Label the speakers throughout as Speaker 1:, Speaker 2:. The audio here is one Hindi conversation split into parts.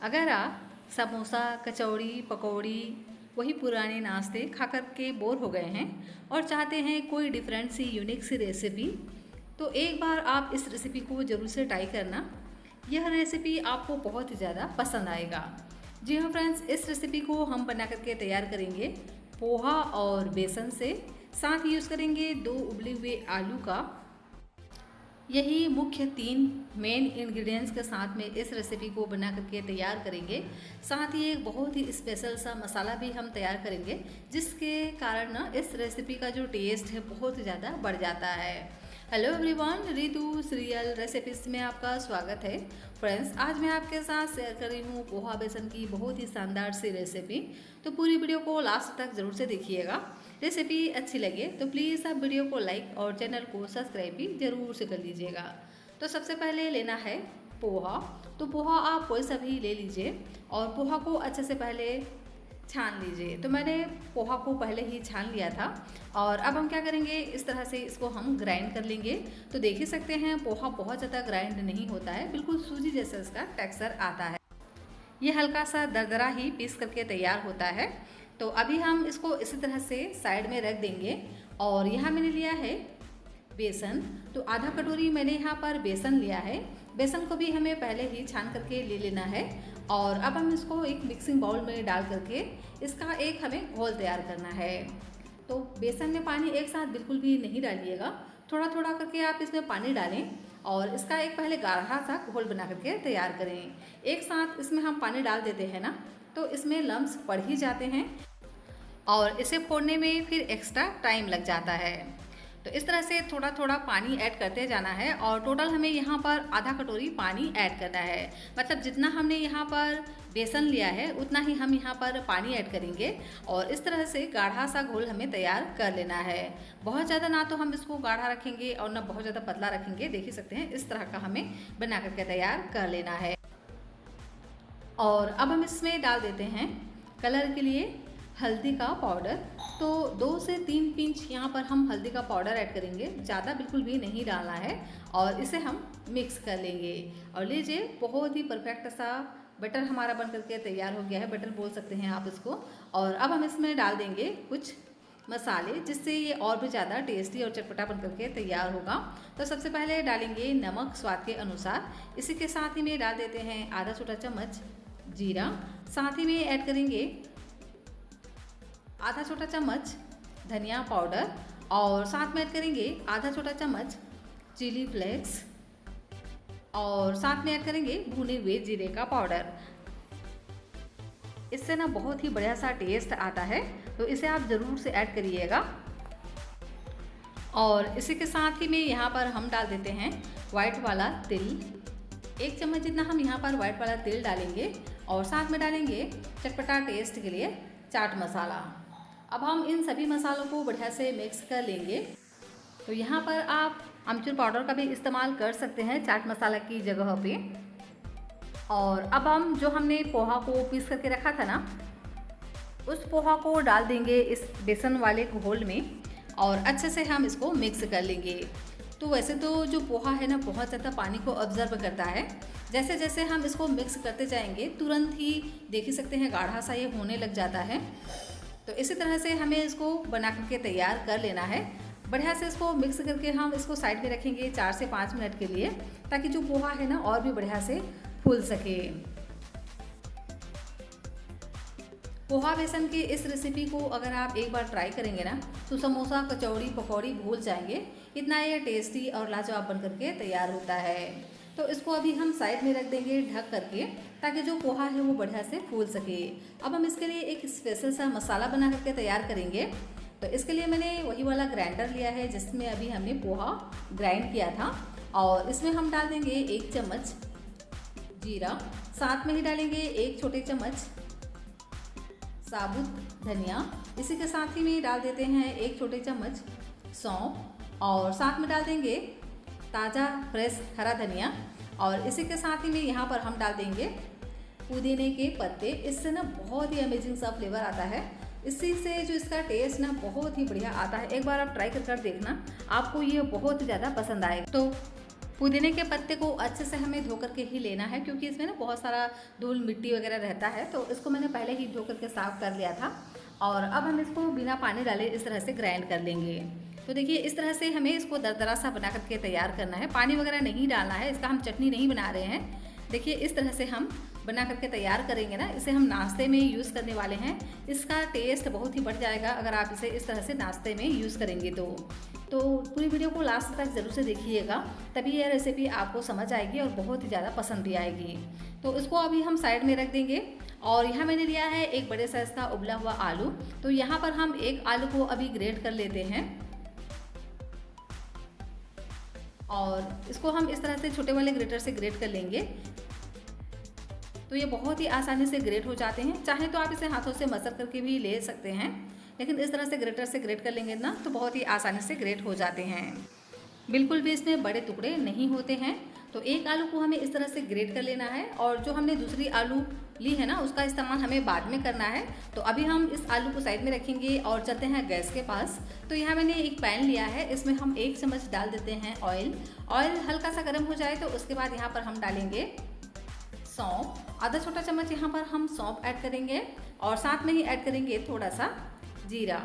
Speaker 1: अगर आप समोसा, कचौड़ी, पकौड़ी, वही पुराने नाश्ते खा कर के बोर हो गए हैं और चाहते हैं कोई डिफरेंट सी यूनिक सी रेसिपी, तो एक बार आप इस रेसिपी को ज़रूर से ट्राई करना। यह रेसिपी आपको बहुत ही ज़्यादा पसंद आएगा। जी हाँ फ्रेंड्स, इस रेसिपी को हम बना करके तैयार करेंगे पोहा और बेसन से। साथ ही यूज़ करेंगे 2 उबले हुए आलू का। यही मुख्य 3 मेन इंग्रेडिएंट्स के साथ में इस रेसिपी को बना करके तैयार करेंगे। साथ ही एक बहुत ही स्पेशल सा मसाला भी हम तैयार करेंगे, जिसके कारण ना इस रेसिपी का जो टेस्ट है बहुत ज़्यादा बढ़ जाता है। Hello everyone, Ritu serial recipes में आपका स्वागत है। फ्रेंड्स, आज मैं आपके साथ शेयर कर रही हूँ पोहा बेसन की बहुत ही शानदार सी रेसिपी। तो पूरी वीडियो को लास्ट तक ज़रूर से देखिएगा। रेसिपी अच्छी लगे तो प्लीज़ आप वीडियो को लाइक और चैनल को सब्सक्राइब भी ज़रूर से कर लीजिएगा। तो सबसे पहले लेना है पोहा। तो पोहा आप कोई सा भी ले लीजिए और पोहा को अच्छे से पहले छान लीजिए। तो मैंने पोहा को पहले ही छान लिया था और अब हम क्या करेंगे, इस तरह से इसको हम ग्राइंड कर लेंगे। तो देख ही सकते हैं पोहा बहुत ज़्यादा ग्राइंड नहीं होता है, बिल्कुल सूजी जैसा इसका टेक्सचर आता है। ये हल्का सा दरदरा ही पीस करके तैयार होता है। तो अभी हम इसको इसी तरह से साइड में रख देंगे। और यहाँ मैंने लिया है बेसन। तो आधा कटोरी मैंने यहाँ पर बेसन लिया है। बेसन को भी हमें पहले ही छान करके ले लेना है। और अब हम इसको एक मिक्सिंग बाउल में डाल करके इसका एक हमें घोल तैयार करना है। तो बेसन में पानी एक साथ बिल्कुल भी नहीं डालिएगा, थोड़ा थोड़ा करके आप इसमें पानी डालें और इसका एक पहले गाढ़ा सा घोल बना करके तैयार करें। एक साथ इसमें हम पानी डाल देते हैं ना, तो इसमें लम्स पड़ ही जाते हैं और इसे फोड़ने में फिर एक्स्ट्रा टाइम लग जाता है। तो इस तरह से थोड़ा थोड़ा पानी ऐड करते जाना है और टोटल हमें यहाँ पर आधा कटोरी पानी ऐड करना है। मतलब जितना हमने यहाँ पर बेसन लिया है उतना ही हम यहाँ पर पानी ऐड करेंगे और इस तरह से गाढ़ा सा घोल हमें तैयार कर लेना है। बहुत ज़्यादा ना तो हम इसको गाढ़ा रखेंगे और ना बहुत ज़्यादा पतला रखेंगे। देख ही सकते हैं इस तरह का हमें बना करके तैयार कर लेना है। और अब हम इसमें डाल देते हैं कलर के लिए हल्दी का पाउडर। तो 2 से 3 पिंच यहाँ पर हम हल्दी का पाउडर ऐड करेंगे, ज़्यादा बिल्कुल भी नहीं डालना है। और इसे हम मिक्स कर लेंगे और लीजिए बहुत ही परफेक्ट सा बटर हमारा बन करके तैयार हो गया है। बटर बोल सकते हैं आप इसको। और अब हम इसमें डाल देंगे कुछ मसाले, जिससे ये और भी ज़्यादा टेस्टी और चटपटा बन करके तैयार होगा। तो सबसे पहले डालेंगे नमक स्वाद के अनुसार। इसी के साथ ही में डाल देते हैं आधा छोटा चम्मच जीरा। साथ ही में ऐड करेंगे आधा छोटा चम्मच धनिया पाउडर और साथ में ऐड करेंगे आधा छोटा चम्मच चिली फ्लेक्स और साथ में ऐड करेंगे भुने हुए जीरे का पाउडर। इससे ना बहुत ही बढ़िया सा टेस्ट आता है, तो इसे आप ज़रूर से ऐड करिएगा। और इसी के साथ ही में यहाँ पर हम डाल देते हैं वाइट वाला तिल। 1 चम्मच जितना हम यहाँ पर वाइट वाला तिल डालेंगे और साथ में डालेंगे चटपटा टेस्ट के लिए चाट मसाला। अब हम इन सभी मसालों को बढ़िया से मिक्स कर लेंगे। तो यहाँ पर आप अमचूर पाउडर का भी इस्तेमाल कर सकते हैं चाट मसाला की जगह पे। और अब हम जो हमने पोहा को पीस करके रखा था ना, उस पोहा को डाल देंगे इस बेसन वाले घोल में और अच्छे से हम इसको मिक्स कर लेंगे। तो वैसे तो जो पोहा है ना बहुत ज़्यादा पानी को ऑब्जर्व करता है। जैसे जैसे हम इसको मिक्स करते जाएंगे तुरंत ही देख ही सकते हैं गाढ़ा सा ये होने लग जाता है। तो इसी तरह से हमें इसको बना करके तैयार कर लेना है। बढ़िया से इसको मिक्स करके हम इसको साइड में रखेंगे 4 से 5 मिनट के लिए, ताकि जो पोहा है ना और भी बढ़िया से फूल सके। पोहा बेसन की इस रेसिपी को अगर आप एक बार ट्राई करेंगे ना, तो समोसा, कचौड़ी, पकौड़ी भूल जाएंगे, इतना ये टेस्टी और लाजवाब बन करके तैयार होता है। तो इसको अभी हम साइड में रख देंगे ढक करके, ताकि जो पोहा है वो बढ़िया से फूल सके। अब हम इसके लिए एक स्पेशल सा मसाला बना करके तैयार करेंगे। तो इसके लिए मैंने वही वाला ग्राइंडर लिया है जिसमें अभी हमने पोहा ग्राइंड किया था। और इसमें हम डाल देंगे 1 चम्मच जीरा। साथ में ही डालेंगे 1 छोटे चम्मच साबुत धनिया। इसी के साथ ही में डाल देते हैं 1 छोटे चम्मच सौंफ और साथ में डाल देंगे ताज़ा फ्रेश हरा धनिया। और इसी के साथ ही में यहाँ पर हम डाल देंगे पुदीने के पत्ते। इससे ना बहुत ही अमेजिंग सा फ्लेवर आता है। इसी से जो इसका टेस्ट ना बहुत ही बढ़िया आता है। एक बार आप ट्राई कर देखना, आपको ये बहुत ज़्यादा पसंद आएगा। तो पुदीने के पत्ते को अच्छे से हमें धो करके ही लेना है, क्योंकि इसमें ना बहुत सारा धूल मिट्टी वगैरह रहता है। तो इसको मैंने पहले ही धो करके साफ़ कर लिया था और अब हम इसको बिना पानी डाले इस तरह से ग्राइंड कर लेंगे। तो देखिए इस तरह से हमें इसको दरदरा सा बना करके तैयार करना है, पानी वगैरह नहीं डालना है, इसका हम चटनी नहीं बना रहे हैं। देखिए इस तरह से हम बना करके तैयार करेंगे ना, इसे हम नाश्ते में यूज़ करने वाले हैं। इसका टेस्ट बहुत ही बढ़ जाएगा अगर आप इसे इस तरह से नाश्ते में यूज़ करेंगे तो पूरी वीडियो को लास्ट तक ज़रूर से देखिएगा, तभी यह रेसिपी आपको समझ आएगी और बहुत ही ज़्यादा पसंद भी आएगी। तो इसको अभी हम साइड में रख देंगे और यहाँ मैंने लिया है एक बड़े साइज़ का उबला हुआ आलू। तो यहाँ पर हम एक आलू को अभी ग्रेट कर लेते हैं और इसको हम इस तरह से छोटे वाले ग्रेटर से ग्रेट कर लेंगे। तो ये बहुत ही आसानी से ग्रेट हो जाते हैं, चाहे तो आप इसे हाथों से मसल करके भी ले सकते हैं, लेकिन इस तरह से ग्रेटर से ग्रेट कर लेंगे ना तो बहुत ही आसानी से ग्रेट हो जाते हैं। बिल्कुल भी इसमें बड़े टुकड़े नहीं होते हैं। तो एक आलू को हमें इस तरह से ग्रेट कर लेना है और जो हमने दूसरी आलू ली है ना उसका इस्तेमाल हमें बाद में करना है। तो अभी हम इस आलू को साइड में रखेंगे और चलते हैं गैस के पास। तो यहाँ मैंने एक पैन लिया है, इसमें हम 1 चम्मच डाल देते हैं ऑयल। ऑयल हल्का सा गर्म हो जाए तो उसके बाद यहाँ पर हम डालेंगे सौंफ, आधा छोटा चम्मच यहाँ पर हम सौंफ ऐड करेंगे और साथ में ही ऐड करेंगे थोड़ा सा जीरा।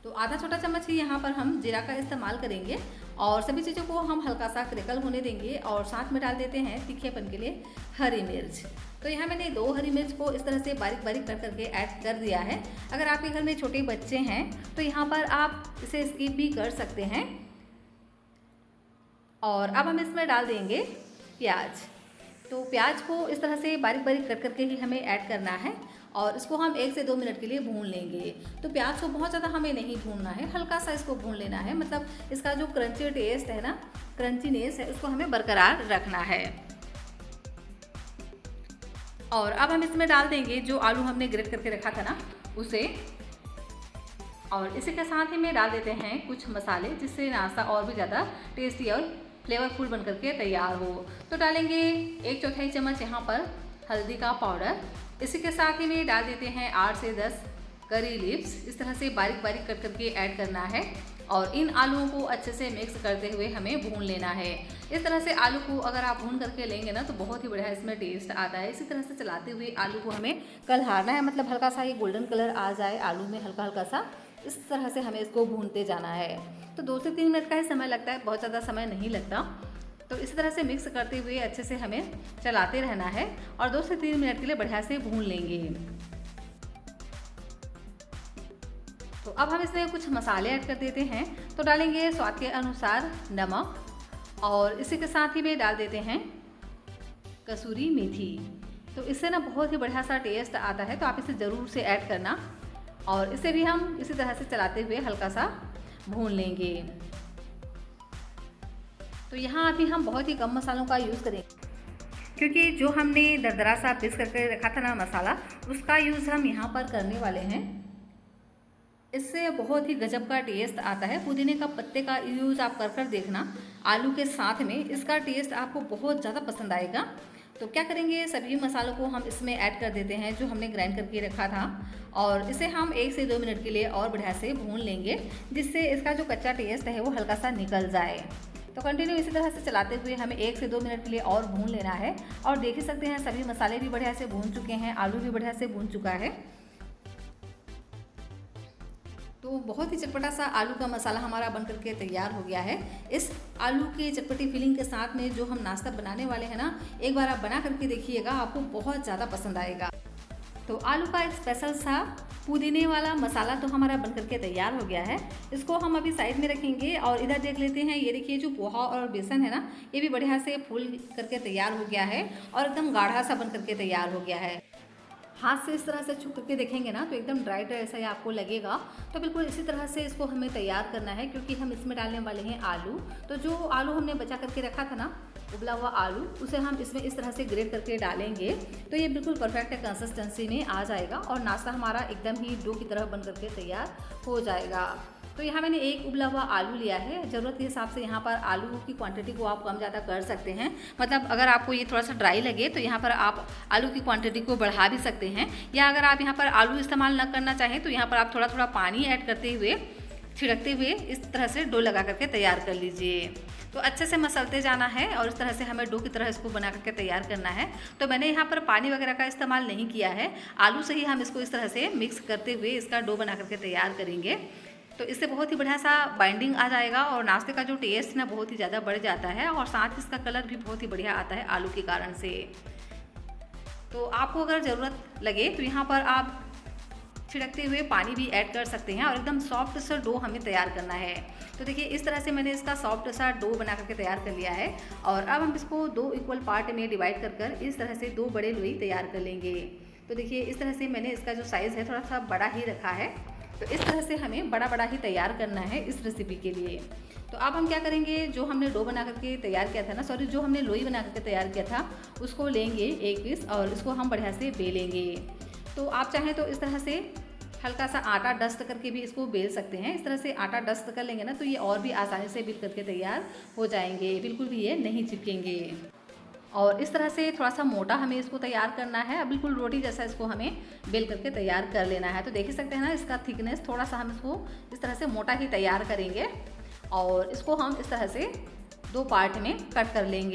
Speaker 1: तो आधा छोटा चम्मच ही यहाँ पर हम जीरा का इस्तेमाल करेंगे और सभी चीज़ों को हम हल्का सा क्रैकल होने देंगे और साथ में डाल देते हैं तीखेपन के लिए हरी मिर्च। तो यहाँ मैंने 2 हरी मिर्च को इस तरह से बारीक बारीक कट करके ऐड कर दिया है। अगर आपके घर में छोटे बच्चे हैं तो यहाँ पर आप इसे स्किप भी कर सकते हैं। और अब हम इसमें डाल देंगे प्याज। तो प्याज को इस तरह से बारीक बारीक कट करके ही हमें ऐड करना है और इसको हम 1 से 2 मिनट के लिए भून लेंगे। तो प्याज को बहुत ज़्यादा हमें नहीं भूनना है, हल्का सा इसको भून लेना है, मतलब इसका जो क्रंची टेस्ट है ना, क्रंचीनेस है, उसको हमें बरकरार रखना है। और अब हम इसमें डाल देंगे जो आलू हमने ग्रेट करके रखा था ना उसे, और इसी के साथ ही में डाल देते हैं कुछ मसाले जिससे नाश्ता और भी ज़्यादा टेस्टी और फ्लेवरफुल बन करके तैयार हो। तो डालेंगे 1/4 चम्मच यहाँ पर हल्दी का पाउडर। इसी के साथ ही में डाल देते हैं 8 से 10 करी लीव्स, इस तरह से बारीक बारीक कट करके ऐड करना है और इन आलूओं को अच्छे से मिक्स करते हुए हमें भून लेना है। इस तरह से आलू को अगर आप भून करके लेंगे ना तो बहुत ही बढ़िया इसमें टेस्ट आता है। इसी तरह से चलाते हुए आलू को हमें कलहारना है, मतलब हल्का सा ये गोल्डन कलर आ जाए आलू में, हल्का हल्का सा, इस तरह से हमें इसको भूनते जाना है। तो 2 से 3 मिनट का ही समय लगता है, बहुत ज़्यादा समय नहीं लगता। तो इस तरह से मिक्स करते हुए अच्छे से हमें चलाते रहना है और 2 से 3 मिनट के लिए बढ़िया से भून लेंगे। तो अब हम इसमें कुछ मसाले ऐड कर देते हैं। तो डालेंगे स्वाद के अनुसार नमक और इसी के साथ ही में डाल देते हैं कसूरी मेथी। तो इससे ना बहुत ही बढ़िया सा टेस्ट आता है, तो आप इसे ज़रूर से ऐड करना और इसे भी हम इसी तरह से चलाते हुए हल्का सा भून लेंगे। तो यहाँ अभी हम बहुत ही कम मसालों का यूज़ करेंगे, क्योंकि जो हमने दरदरा सा पीस करके रखा था ना मसाला, उसका यूज़ हम यहाँ पर करने वाले हैं। इससे बहुत ही गजब का टेस्ट आता है। पुदीने का पत्ते का यूज़ आप कर देखना आलू के साथ में, इसका टेस्ट आपको बहुत ज़्यादा पसंद आएगा। तो क्या करेंगे, सभी मसालों को हम इसमें ऐड कर देते हैं जो हमने ग्राइंड करके रखा था और इसे हम 1 से 2 मिनट के लिए और बढ़िया से भून लेंगे, जिससे इसका जो कच्चा टेस्ट है वो हल्का सा निकल जाए। तो कंटिन्यू इसी तरह से चलाते हुए हमें 1 से 2 मिनट के लिए और भून लेना है। और देख ही सकते हैं सभी मसाले भी बढ़िया से भून चुके हैं, आलू भी बढ़िया से भून चुका है। तो बहुत ही चटपटा सा आलू का मसाला हमारा बन करके तैयार हो गया है। इस आलू की चटपटी फीलिंग के साथ में जो हम नाश्ता बनाने वाले हैं ना, एक बार आप बना करके देखिएगा, आपको बहुत ज़्यादा पसंद आएगा। तो आलू का एक स्पेशल सा पुदीने वाला मसाला तो हमारा बन करके तैयार हो गया है। इसको हम अभी साइड में रखेंगे और इधर देख लेते हैं। ये देखिए जो पोहा और बेसन है ना, ये भी बढ़िया से फूल करके तैयार हो गया है और एकदम गाढ़ा सा बन करके तैयार हो गया है। हाथ से इस तरह से छू करके देखेंगे ना तो एकदम ड्राई ड्राई ऐसा ही आपको लगेगा। तो बिल्कुल इसी तरह से इसको हमें तैयार करना है, क्योंकि हम इसमें डालने वाले हैं आलू। तो जो आलू हमने बचा करके रखा था ना, उबला हुआ आलू, उसे हम इसमें इस तरह से ग्रेट करके डालेंगे तो ये बिल्कुल परफेक्ट कंसिस्टेंसी में आ जाएगा और नाश्ता हमारा एकदम ही डो की तरह बन करके तैयार हो जाएगा। तो यहाँ मैंने एक उबला हुआ आलू लिया है। ज़रूरत के हिसाब से यहाँ पर आलू की क्वांटिटी को आप कम ज़्यादा कर सकते हैं। मतलब अगर आपको ये थोड़ा सा ड्राई लगे तो यहाँ पर आप आलू की क्वांटिटी को बढ़ा भी सकते हैं, या अगर आप यहाँ पर आलू इस्तेमाल न करना चाहें तो यहाँ पर आप थोड़ा थोड़ा पानी ऐड करते हुए छिड़कते हुए इस तरह से डो लगा करके तैयार कर लीजिए। तो अच्छे से मसलते जाना है और इस तरह से हमें डो की तरह इसको बना करके तैयार करना है। तो मैंने यहाँ पर पानी वगैरह का इस्तेमाल नहीं किया है, आलू से ही हम इसको इस तरह से मिक्स करते हुए इसका डो बना करके तैयार करेंगे। तो इससे बहुत ही बढ़िया सा बाइंडिंग आ जाएगा और नाश्ते का जो टेस्ट ना बहुत ही ज़्यादा बढ़ जाता है और साथ ही इसका कलर भी बहुत ही बढ़िया आता है आलू के कारण से। तो आपको अगर ज़रूरत लगे तो यहाँ पर आप छिड़कते हुए पानी भी ऐड कर सकते हैं और एकदम सॉफ्ट सा डो हमें तैयार करना है। तो देखिए इस तरह से मैंने इसका सॉफ्ट सा डो बना करके तैयार कर लिया है और अब हम इसको 2 इक्वल पार्ट में डिवाइड कर इस तरह से 2 बड़े लोई तैयार कर लेंगे। तो देखिए इस तरह से मैंने इसका जो साइज़ है थोड़ा सा बड़ा ही रखा है। तो इस तरह से हमें बड़ा बड़ा ही तैयार करना है इस रेसिपी के लिए। तो अब हम क्या करेंगे, जो हमने डो बना करके तैयार किया था ना, सॉरी जो हमने लोई बना करके तैयार किया था उसको लेंगे एक पीस और इसको हम बढ़िया से बेलेंगे। तो आप चाहें तो इस तरह से हल्का सा आटा डस्ट करके भी इसको बेल सकते हैं। इस तरह से आटा डस्ट कर लेंगे ना तो ये और भी आसानी से बेल करके तैयार हो जाएंगे, बिल्कुल भी ये नहीं चिपकेंगे। और इस तरह से थोड़ा सा मोटा हमें इसको तैयार करना है, बिल्कुल रोटी जैसा इसको हमें बेल करके तैयार कर लेना है। तो देख ही सकते हैं ना इसका थिकनेस, थोड़ा सा हम इसको इस तरह से मोटा ही तैयार करेंगे और इसको हम इस तरह से 2 पार्ट में कट कर लेंगे।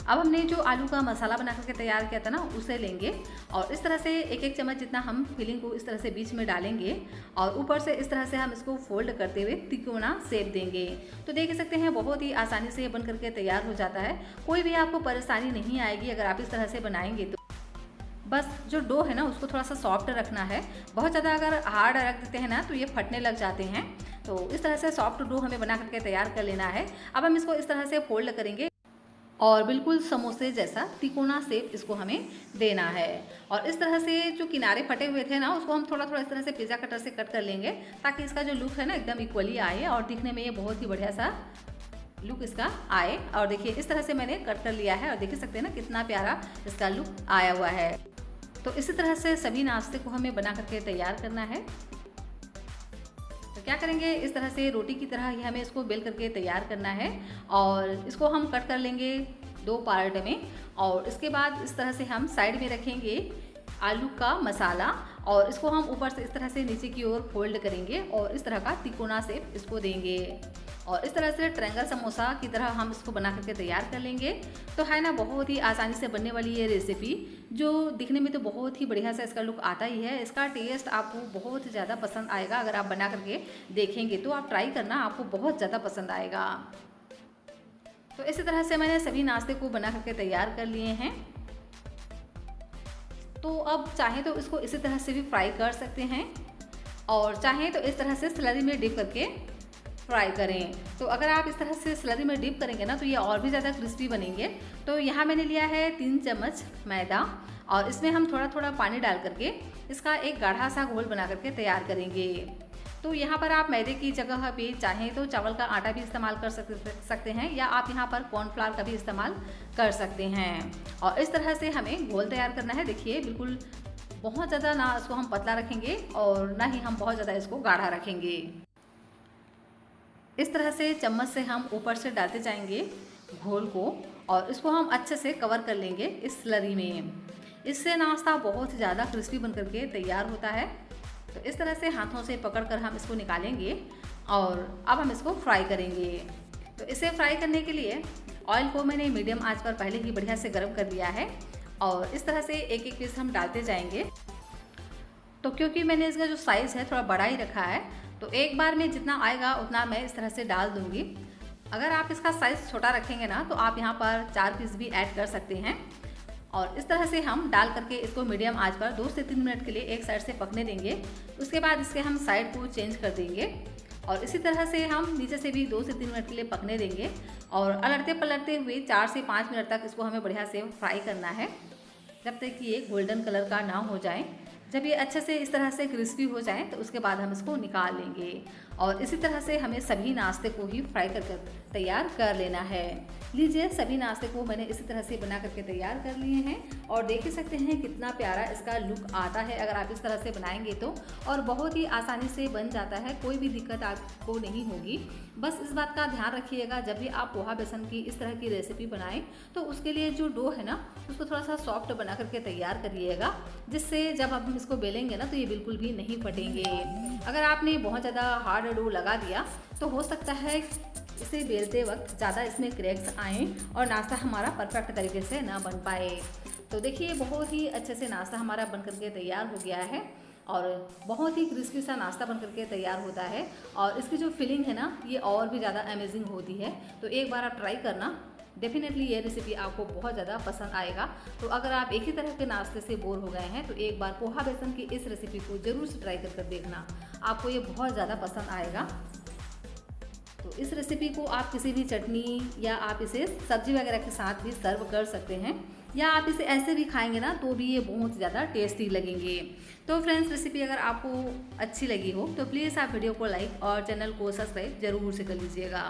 Speaker 1: अब हमने जो आलू का मसाला बना करके तैयार किया था ना उसे लेंगे और इस तरह से 1-1 चम्मच जितना हम फिलिंग को इस तरह से बीच में डालेंगे और ऊपर से इस तरह से हम इसको फोल्ड करते हुए तिकोना शेप देंगे। तो देख सकते हैं बहुत ही आसानी से ये बन करके तैयार हो जाता है, कोई भी आपको परेशानी नहीं आएगी अगर आप इस तरह से बनाएंगे। तो बस जो डो है ना उसको थोड़ा सा सॉफ्ट रखना है, बहुत ज़्यादा अगर हार्ड रख देते हैं ना तो ये फटने लग जाते हैं। तो इस तरह से सॉफ्ट डो हमें बना करके तैयार कर लेना है। अब हम इसको इस तरह से फोल्ड करेंगे और बिल्कुल समोसे जैसा तिकोना शेप इसको हमें देना है। और इस तरह से जो किनारे फटे हुए थे ना उसको हम थोड़ा थोड़ा इस तरह से पिज़्ज़ा कटर से कट कर लेंगे ताकि इसका जो लुक है ना एकदम इक्वली आए और दिखने में ये बहुत ही बढ़िया सा लुक इसका आए। और देखिए इस तरह से मैंने कट कर लिया है और देख सकते हैं ना कितना प्यारा इसका लुक आया हुआ है। तो इसी तरह से सभी नाश्ते को हमें बना करके तैयार करना है। तो क्या करेंगे, इस तरह से रोटी की तरह ही हमें इसको बेल करके तैयार करना है और इसको हम कट कर लेंगे 2 पार्ट में। और इसके बाद इस तरह से हम साइड में रखेंगे आलू का मसाला और इसको हम ऊपर से इस तरह से नीचे की ओर फोल्ड करेंगे और इस तरह का तिकोना शेप इसको देंगे और इस तरह से ट्रायंगल समोसा की तरह हम इसको बना करके तैयार कर लेंगे। तो है ना बहुत ही आसानी से बनने वाली ये रेसिपी, जो दिखने में तो बहुत ही बढ़िया सा इसका लुक आता ही है, इसका टेस्ट आपको बहुत ज़्यादा पसंद आएगा। अगर आप बना करके देखेंगे तो आप ट्राई करना, आपको बहुत ज़्यादा पसंद आएगा। तो इसी तरह से मैंने सभी नाश्ते को बना करके तैयार कर लिए हैं। तो अब चाहें तो इसको इसी तरह से भी फ्राई कर सकते हैं और चाहें तो इस तरह से स्लरी में डिप करके फ्राई करें। तो अगर आप इस तरह से स्लरी में डिप करेंगे ना तो ये और भी ज़्यादा क्रिस्पी बनेंगे। तो यहाँ मैंने लिया है 3 चम्मच मैदा और इसमें हम थोड़ा थोड़ा पानी डाल करके इसका एक गाढ़ा सा घोल बना करके तैयार करेंगे। तो यहाँ पर आप मैदे की जगह पे चाहें तो चावल का आटा भी इस्तेमाल कर सकते हैं या आप यहाँ पर कॉर्नफ्लावर का भी इस्तेमाल कर सकते हैं। और इस तरह से हमें घोल तैयार करना है। देखिए बिल्कुल बहुत ज़्यादा ना इसको हम पतला रखेंगे और ना ही हम बहुत ज़्यादा इसको गाढ़ा रखेंगे। इस तरह से चम्मच से हम ऊपर से डालते जाएंगे घोल को और इसको हम अच्छे से कवर कर लेंगे इस स्लरी में। इससे नाश्ता बहुत ज़्यादा क्रिस्पी बन करके तैयार होता है। तो इस तरह से हाथों से पकड़कर हम इसको निकालेंगे और अब हम इसको फ्राई करेंगे। तो इसे फ्राई करने के लिए ऑयल को मैंने मीडियम आंच पर पहले ही बढ़िया से गर्म कर दिया है और इस तरह से एक एक पीस हम डालते जाएंगे। तो क्योंकि मैंने इसका जो साइज़ है थोड़ा बड़ा ही रखा है तो एक बार में जितना आएगा उतना मैं इस तरह से डाल दूँगी। अगर आप इसका साइज़ छोटा रखेंगे ना तो आप यहाँ पर 4 पीस भी ऐड कर सकते हैं। और इस तरह से हम डाल करके इसको मीडियम आंच पर 2 से 3 मिनट के लिए एक साइड से पकने देंगे। उसके बाद इसके हम साइड को चेंज कर देंगे और इसी तरह से हम नीचे से भी 2 से 3 मिनट के लिए पकने देंगे और अलटते पलटते हुए 4 से 5 मिनट तक इसको हमें बढ़िया से फ्राई करना है जब तक कि ये गोल्डन कलर का ना हो जाए। जब ये अच्छे से इस तरह से क्रिस्पी हो जाए तो उसके बाद हम इसको निकाल लेंगे और इसी तरह से हमें सभी नाश्ते को ही फ्राई कर तैयार कर लेना है। लीजिए सभी नाश्ते को मैंने इसी तरह से बना करके तैयार कर लिए हैं और देख ही सकते हैं कितना प्यारा इसका लुक आता है अगर आप इस तरह से बनाएंगे तो, और बहुत ही आसानी से बन जाता है, कोई भी दिक्कत आपको नहीं होगी। बस इस बात का ध्यान रखिएगा जब भी आप पोहा बेसन की इस तरह की रेसिपी बनाएं तो उसके लिए जो डो है ना उसको थोड़ा सा सॉफ्ट बना करके तैयार करिएगा, जिससे जब हम इसको बेलेंगे ना तो ये बिल्कुल भी नहीं फटेंगे। अगर आपने बहुत ज़्यादा हार्ड डो लगा दिया तो हो सकता है इसे बेलते वक्त ज़्यादा इसमें क्रैक्स आएँ और नाश्ता हमारा परफेक्ट तरीके से ना बन पाए। तो देखिए बहुत ही अच्छे से नाश्ता हमारा बन करके तैयार हो गया है और बहुत ही क्रिस्पी सा नाश्ता बन करके तैयार होता है और इसकी जो फीलिंग है ना ये और भी ज़्यादा अमेजिंग होती है। तो एक बार आप ट्राई करना, डेफिनेटली ये रेसिपी आपको बहुत ज़्यादा पसंद आएगा। तो अगर आप एक ही तरह के नाश्ते से बोर हो गए हैं तो एक बार पोहा बेसन की इस रेसिपी को ज़रूर से ट्राई कर देखना, आपको ये बहुत ज़्यादा पसंद आएगा। तो इस रेसिपी को आप किसी भी चटनी या आप इसे सब्जी वगैरह के साथ भी सर्व कर सकते हैं या आप इसे ऐसे भी खाएंगे ना तो भी ये बहुत ज़्यादा टेस्टी लगेंगे। तो फ्रेंड्स, रेसिपी अगर आपको अच्छी लगी हो तो प्लीज़ आप वीडियो को लाइक और चैनल को सब्सक्राइब ज़रूर से कर लीजिएगा।